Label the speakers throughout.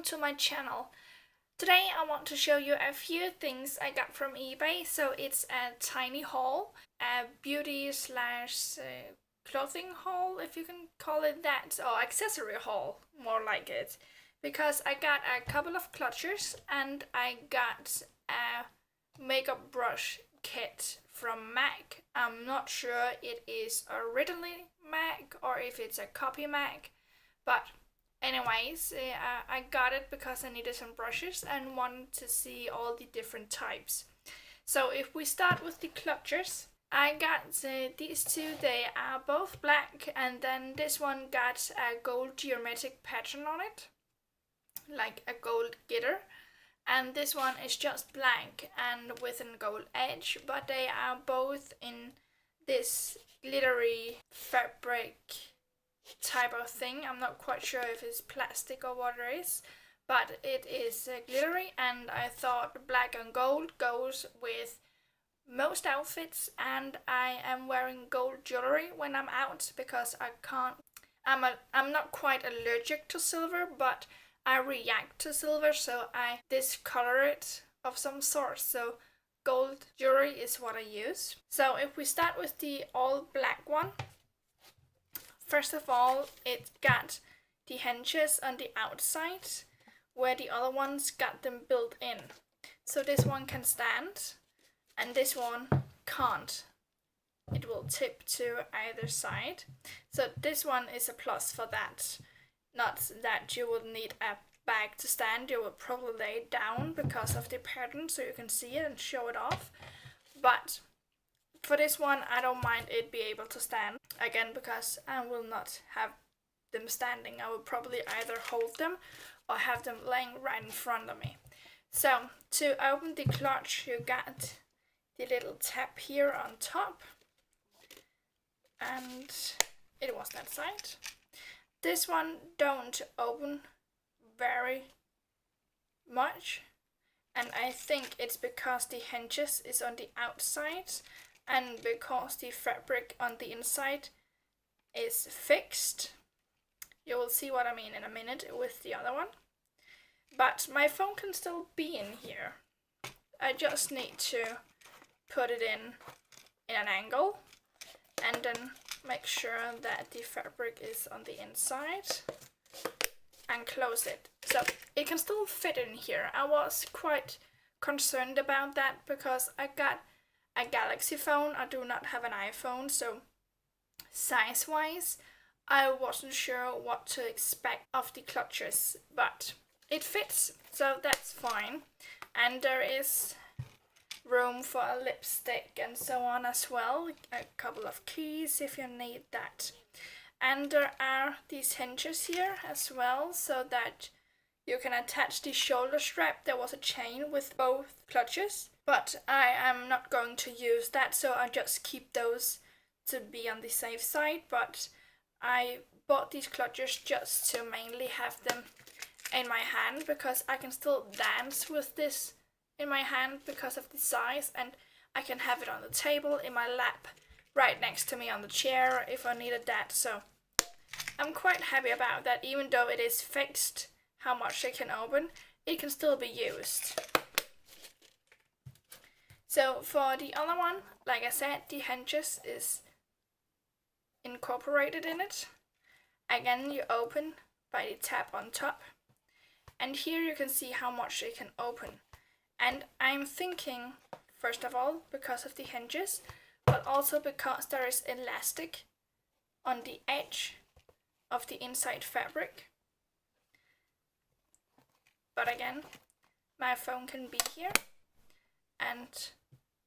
Speaker 1: to my channel. Today I want to show you a few things I got from eBay. So it's a tiny haul, a beauty slash clothing haul, if you can call it that, or accessory haul, more like it. Because I got a couple of clutchers and I got a makeup brush kit from m.a.c. I'm not sure it is originally m.a.c or if it's a copy m.a.c, but anyways, I got it because I needed some brushes and wanted to see all the different types. So if we start with the clutchers, I got these two. They are both black, and then this one got a gold geometric pattern on it, like a gold glitter. And this one is just black and with a gold edge, but they are both in this glittery fabric type of thing. I'm not quite sure if it's plastic or what it is, but it is glittery, and I thought black and gold goes with most outfits, and I am wearing gold jewelry when I'm out because I can't. I'm not quite allergic to silver, but I react to silver, so I discolor it of some sort. So gold jewelry is what I use. So if we start with the all black one, first of all, it got the hinges on the outside, where the other ones got them built in. So this one can stand, and this one can't. It will tip to either side. So this one is a plus for that. Not that you would need a bag to stand, you would probably lay it down because of the pattern so you can see it and show it off. But for this one, I don't mind it be able to stand. Again, because I will not have them standing. I will probably either hold them or have them laying right in front of me. So to open the clutch, you got the little tab here on top. And it was that side. This one don't open very much, and I think it's because the hinges is on the outside and because the fabric on the inside is fixed. You will see what I mean in a minute with the other one. But my phone can still be in here. I just need to put it in an angle and then make sure that the fabric is on the inside and close it. So it can still fit in here. I was quite concerned about that because I got a Galaxy phone. I do not have an iPhone, so size-wise, I wasn't sure what to expect of the clutches, but it fits, so that's fine. And there is room for a lipstick and so on as well, a couple of keys if you need that. And there are these hinges here as well, so that you can attach the shoulder strap. There was a chain with both clutches, but I am not going to use that, so I just keep those to be on the safe side. But I bought these clutches just to mainly have them in my hand, because I can still dance with this in my hand because of the size, and I can have it on the table, in my lap, right next to me on the chair if I needed that. So I'm quite happy about that. Even though it is fixed how much it can open, it can still be used. So for the other one, like I said, the hinges is incorporated in it. Again, you open by the tab on top, and here you can see how much it can open. And I'm thinking, first of all, because of the hinges, but also because there is elastic on the edge of the inside fabric. But again, my phone can be here and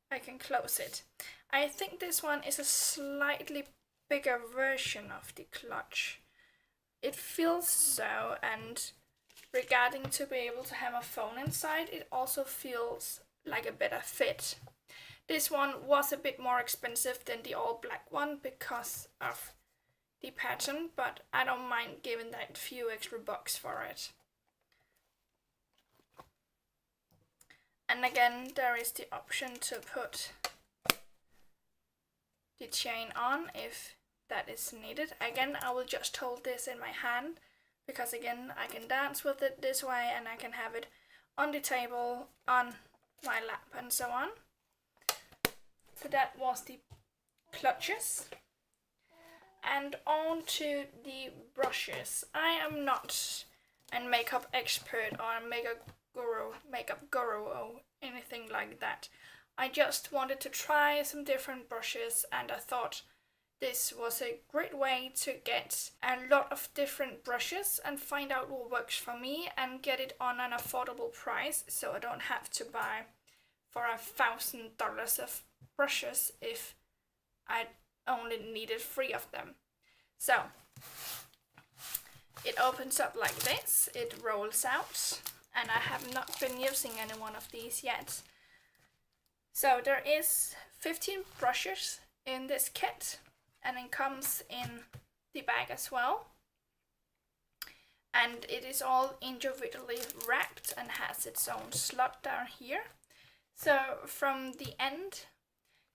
Speaker 1: I can close it. I think this one is a slightly bigger version of the clutch. It feels so, and regarding to be able to have a phone inside, it also feels like a better fit. This one was a bit more expensive than the all black one because of the pattern, but I don't mind giving that few extra bucks for it. And again, there is the option to put the chain on if that is needed. Again, I will just hold this in my hand because again, I can dance with it this way and I can have it on the table, on my lap and so on. So that was the clutches. And on to the brushes. I am not a makeup expert or a makeup guru or anything like that. I just wanted to try some different brushes and I thought this was a great way to get a lot of different brushes and find out what works for me and get it on an affordable price, so I don't have to buy for $1,000 of brushes if I only needed 3 of them. So it opens up like this, it rolls out, and I have not been using any one of these yet. So there is 15 brushes in this kit, and it comes in the bag as well. And it is all individually wrapped and has its own slot down here. So from the end,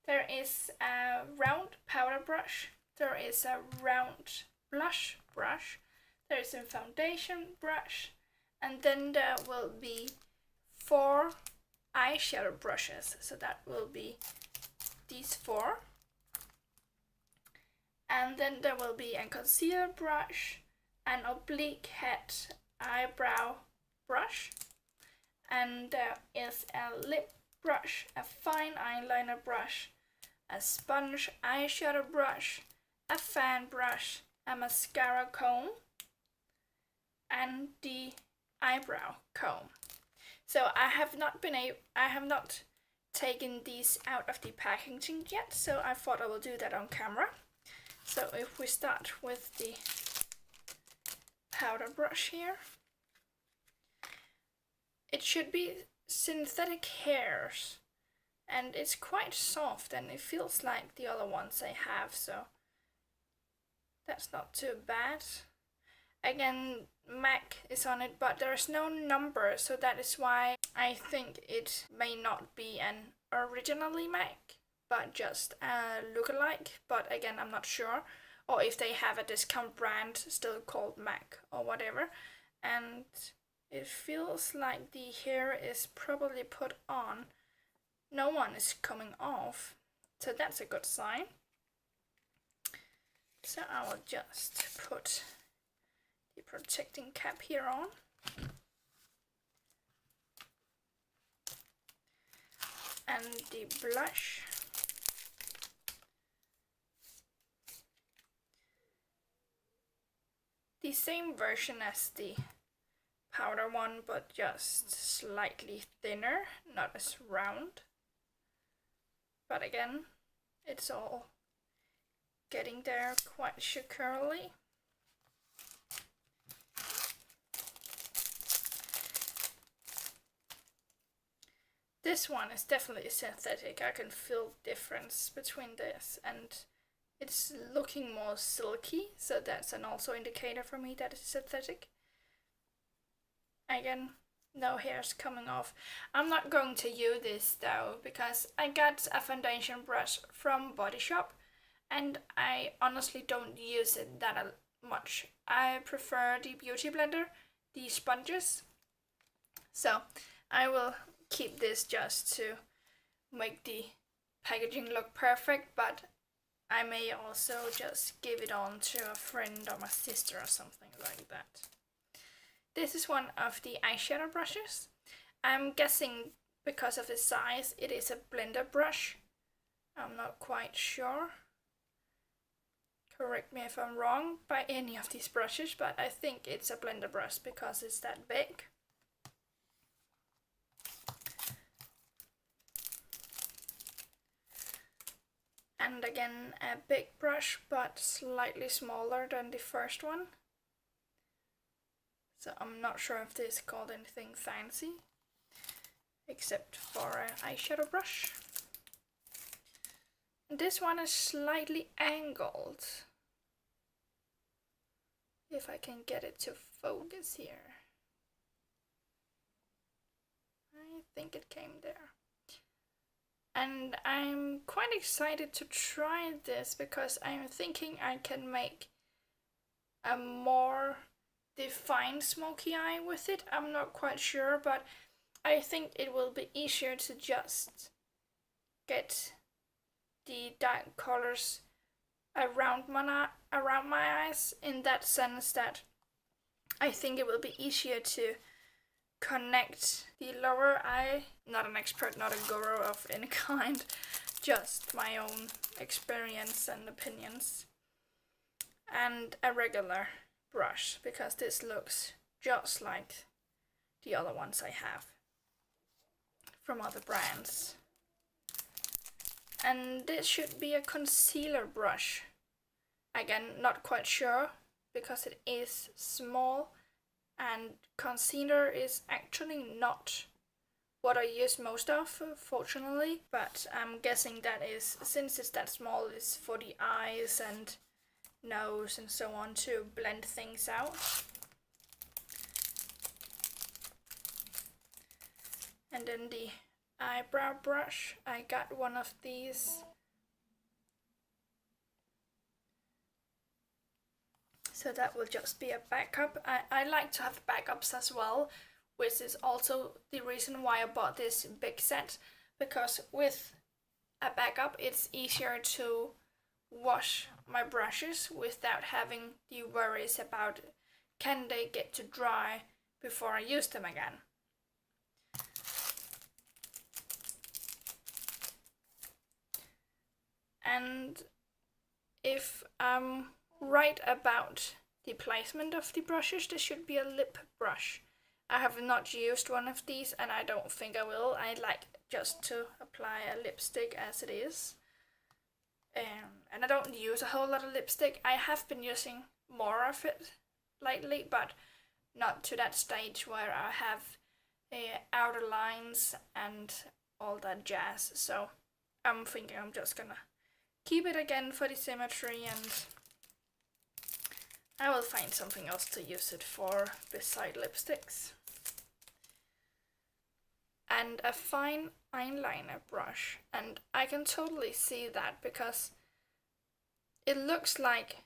Speaker 1: there is a round powder brush, there is a round blush brush, there is a foundation brush, and then there will be 4 eyeshadow brushes. So that will be these 4. And then there will be a concealer brush, an oblique head eyebrow brush, and there is a lip brush, a fine eyeliner brush, a sponge eyeshadow brush, a fan brush, a mascara comb, and the eyebrow comb. So I have not taken these out of the packaging yet, so I thought I will do that on camera. So if we start with the powder brush here, it should be synthetic hairs, and it's quite soft and it feels like the other ones I have, so that's not too bad. Again, m.a.c is on it, but there's no number, so that is why I think it may not be an originally m.a.c, but just a lookalike. But again, I'm not sure, or if they have a discount brand still called m.a.c or whatever. And it feels like the hair is probably put on. No one is coming off, so that's a good sign. So I will just put the protecting cap here on. And the blush. The same version as the powder one, but just slightly thinner, not as round. But again, it's all getting there quite securely. This one is definitely synthetic. I can feel the difference between this, and it's looking more silky, so that's an also indicator for me that it's synthetic. Again, no hairs coming off. I'm not going to use this though, because I got a foundation brush from Body Shop and I honestly don't use it that much. I prefer the Beauty Blender, the sponges. So I will keep this just to make the packaging look perfect, but I may also just give it on to a friend or my sister or something like that. This is one of the eyeshadow brushes. I'm guessing because of the size it is a blender brush. I'm not quite sure. Correct me if I'm wrong by any of these brushes, but I think it's a blender brush because it's that big. And again, a big brush, but slightly smaller than the first one. So I'm not sure if this is called anything fancy, except for an eyeshadow brush. And this one is slightly angled. If I can get it to focus here. I think it came there. And I'm quite excited to try this because I'm thinking I can make a more define smoky eye with it. I'm not quite sure, but I think it will be easier to just get the dark colors around my eyes, in that sense that I think it will be easier to connect the lower eye. Not an expert, not a guru of any kind, just my own experience and opinions. And a regular brush, because this looks just like the other ones I have from other brands. And this should be a concealer brush. Again, not quite sure, because it is small, and concealer is actually not what I use most of, fortunately, but I'm guessing that is, since it's that small, is for the eyes and nose and so on, to blend things out. And then the eyebrow brush, I got one of these. So that will just be a backup. I like to have backups as well, which is also the reason why I bought this big set, because with a backup it's easier to wash my brushes without having the worries about can they get to dry before I use them again. And if I'm right about the placement of the brushes, this should be a lip brush. I have not used one of these, and I don't think I will. I like just to apply a lipstick as it is. And I don't use a whole lot of lipstick. I have been using more of it lately, but not to that stage where I have outer lines and all that jazz. So I'm thinking I'm just gonna keep it again for the symmetry, and I will find something else to use it for beside lipsticks. And a fine eyeliner brush, and I can totally see that because it looks like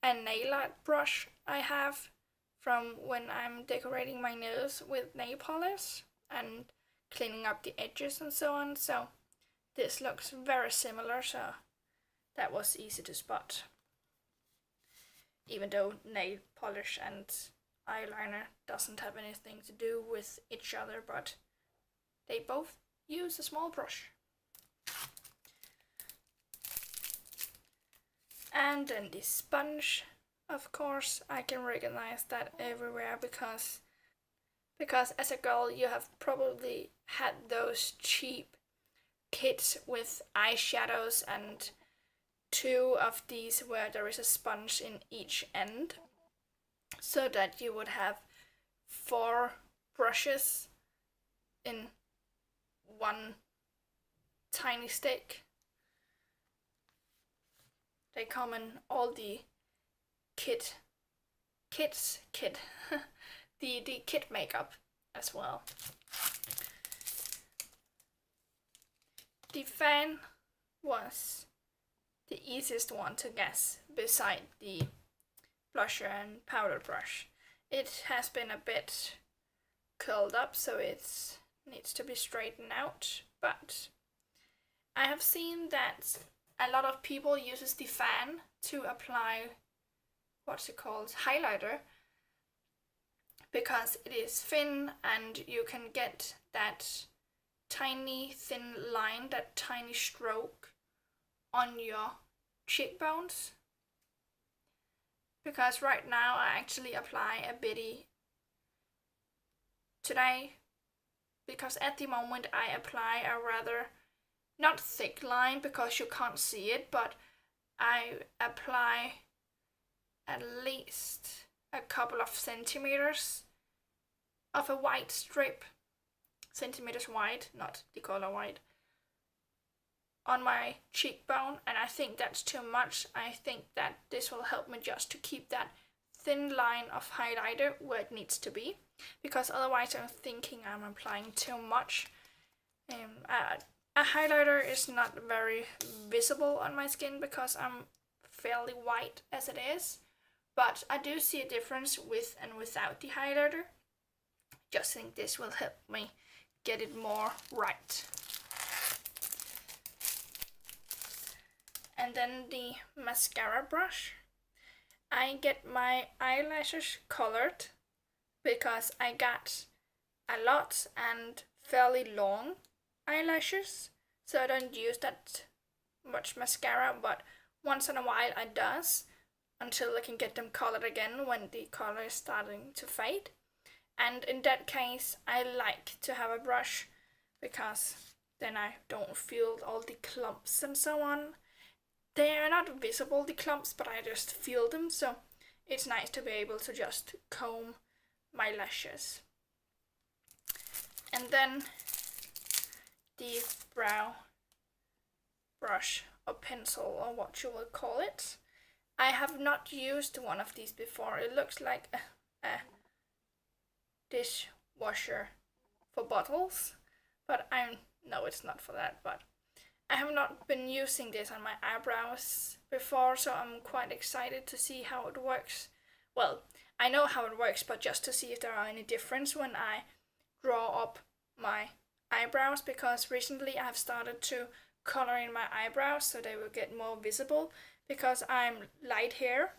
Speaker 1: a nail art brush I have from when I'm decorating my nose with nail polish and cleaning up the edges and so on. So this looks very similar, so that was easy to spot. Even though nail polish and eyeliner doesn't have anything to do with each other, but they both use a small brush. And then the sponge, of course, I can recognize that everywhere because as a girl you have probably had those cheap kits with eyeshadows and two of these where there is a sponge in each end, so that you would have 4 brushes in one tiny stick. They come in all the kit the kit makeup as well. The fan was the easiest one to guess beside the blusher and powder brush. It has been a bit curled up, so it needs to be straightened out, but I have seen that a lot of people uses the fan to apply what's it called, highlighter, because it is thin and you can get that tiny thin line, that tiny stroke on your cheekbones. Because right now I actually apply a bitty today, because at the moment I apply a rather not thick line because you can't see it, but I apply at least a couple of centimeters of a white strip, centimeters wide, not the color white, on my cheekbone, and I think that's too much. I think that this will help me just to keep that thin line of highlighter where it needs to be, because otherwise I'm thinking I'm applying too much. A highlighter is not very visible on my skin because I'm fairly white as it is, but I do see a difference with and without the highlighter. Just think this will help me get it more right. And then the mascara brush. I get my eyelashes colored because I got a lot and fairly long eyelashes, so I don't use that much mascara, but once in a while I does, until I can get them colored again when the color is starting to fade. And in that case I like to have a brush because then I don't feel all the clumps and so on. They are not visible, the clumps, but I just feel them, so it's nice to be able to just comb my lashes. And then the brow brush or pencil, or what you will call it. I have not used one of these before. It looks like a dishwasher for bottles, but no, it's not for that, but I have not been using this on my eyebrows before, so I'm quite excited to see how it works. Well, I know how it works, but just to see if there are any difference when I draw up my eyebrows, because recently I've started to color in my eyebrows so they will get more visible, because I'm light hair.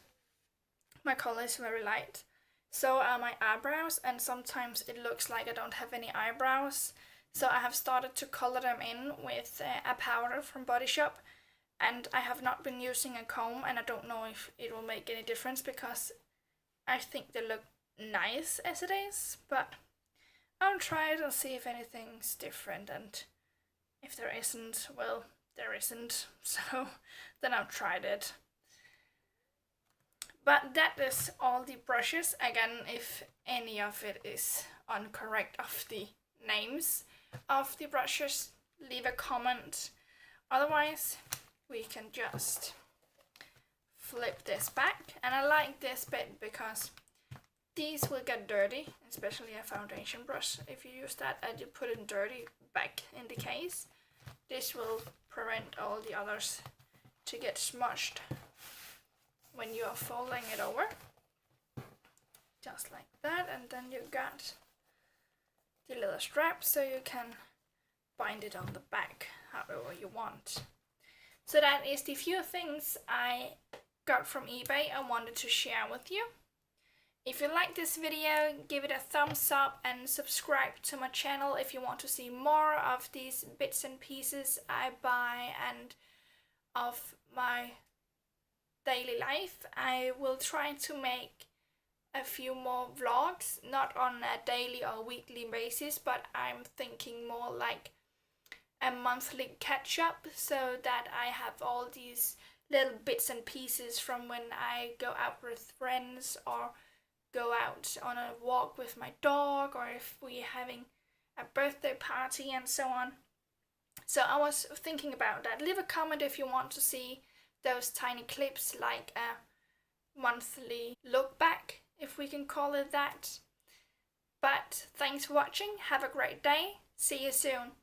Speaker 1: My color is very light. So are my eyebrows, and sometimes it looks like I don't have any eyebrows. So I have started to color them in with a powder from Body Shop, and I have not been using a comb, and I don't know if it will make any difference because I think they look nice as it is, but I'll try it and see if anything's different, and if there isn't, well, there isn't, so then I've tried it. But that is all the brushes. Again, if any of it is incorrect of the names of the brushes, leave a comment. Otherwise, we can just flip this back. And I like this bit because these will get dirty, especially a foundation brush. If you use that and you put it dirty back in the case, this will prevent all the others to get smudged when you are folding it over. Just like that, and then you got the little strap so you can bind it on the back however you want. So that is the few things I got from eBay I wanted to share with you. If you like this video, give it a thumbs up and subscribe to my channel if you want to see more of these bits and pieces I buy and of my daily life. I will try to make a few more vlogs, not on a daily or weekly basis, but I'm thinking more like a monthly catch up, so that I have all these little bits and pieces from when I go out with friends or go out on a walk with my dog, or if we're having a birthday party and so on. So I was thinking about that. Leave a comment if you want to see those tiny clips, like a monthly look back, if we can call it that. But thanks for watching, have a great day, see you soon.